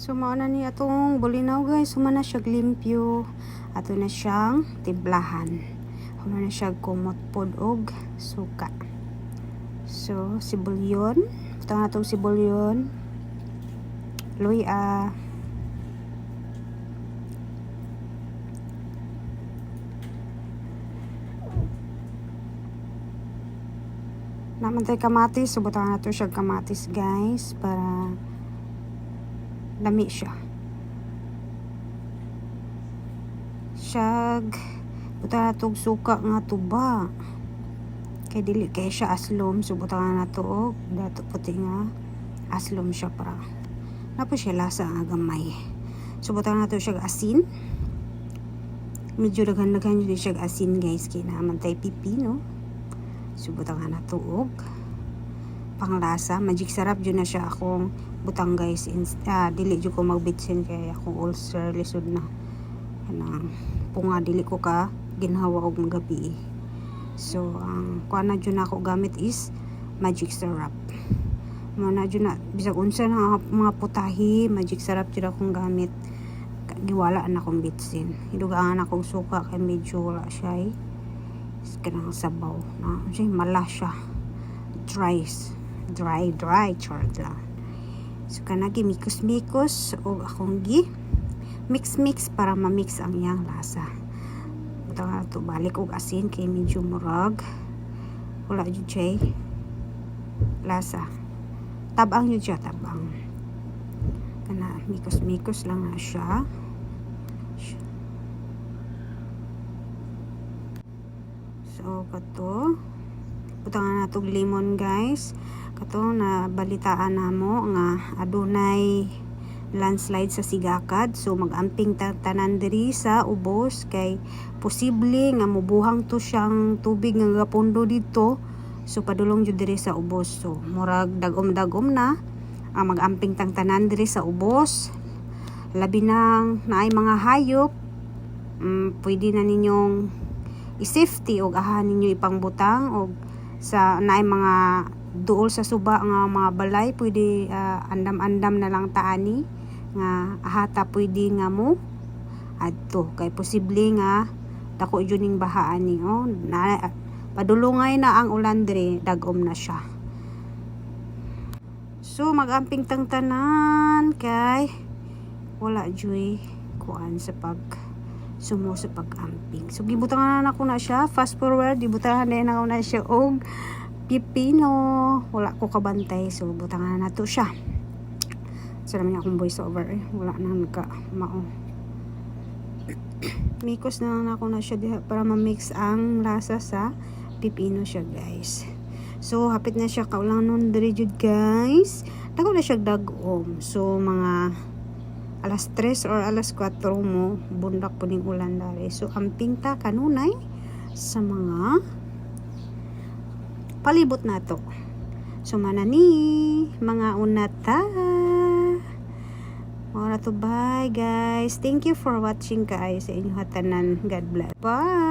So mao na ni atong bulinaw guys, suma na siya limpyo. Ato na siyang timplahan. Suma na siya kumot pod og suka. So sibulyon, butang atong sibulyon. Luya. Naman tayo kamatis, so butang nato siya kamatis guys para lami siya. Siyag butang nato suka nga tuba. Kay dili kay siya aslom, so butang nato og dato puti nga aslom siya para napo siya lasa nga gamay. So butang nato siya asin. Medyo daghan-daghan jud siya asin guys kay naman tay pipino. So butang nato og panglasa, magic sarap jud na siya akong butang guys. Dili jud ko magbitsin kay akong ulcer lisod na kanang punga, dili ko ka ginhawa og magabi. So ang kuan na jud ako gamit is magic syrup. Mo na jud na bisag unsa na mga putahi, magic syrup jud akong gamit. Giwala na akong bitsin. Hidugaan akong suka kay medyo wala siya kanang sabaw na siya mala siya, dry chard lang. So kanagi mikos o akong gi mix para ma-mix ang iyang lasa. Butang na to balik og asin kay medyo murag wala jud siya lasa, tabang jud siya, tabang kana mikos lang na siya. So kato butang na natong lemon guys. Kato na balitaan namo nga adunay landslide sa Sigakad, so magamping tanan diri sa ubos kay posible nga mubuhang to siyang tubig nga gapundo dito, so padulong jud diri sa ubos. So murag dagom na ang magamping tanan diri sa ubos, labi nang naay mga hayop. Pwede na ninyong i-safety og ahan ninyo ipangbutang og sa naay mga duol sa suba nga mga balay, pwede andam-andam na lang taani nga ahata pwede nga mo adto kay posible nga dako jud ning baha ani padulongay na ang ulan diri, dagom na siya. So magamping tang tanan kay wala joy kuan sa sumo sa pag-amping. So gibutangan na ako na siya, fast forward gibutangan din ako na siya og pipino, wala ko kabantay, so butangan na to siya. So naman akong voice over wala na nagka mao. Mikos na lang ako na siya diha para ma-mix ang lasa sa pipino siya guys. So hapit na siya kaulang nun diri jud guys. Dako na siya dagom. So mga alas 3 or alas 4 mo bundak po ning ulan dari. So amping ta kanunay sa mga palibot nato. So manani mga unata. Ora to, bye guys. Thank you for watching guys sa inyong tanan. God bless. Bye.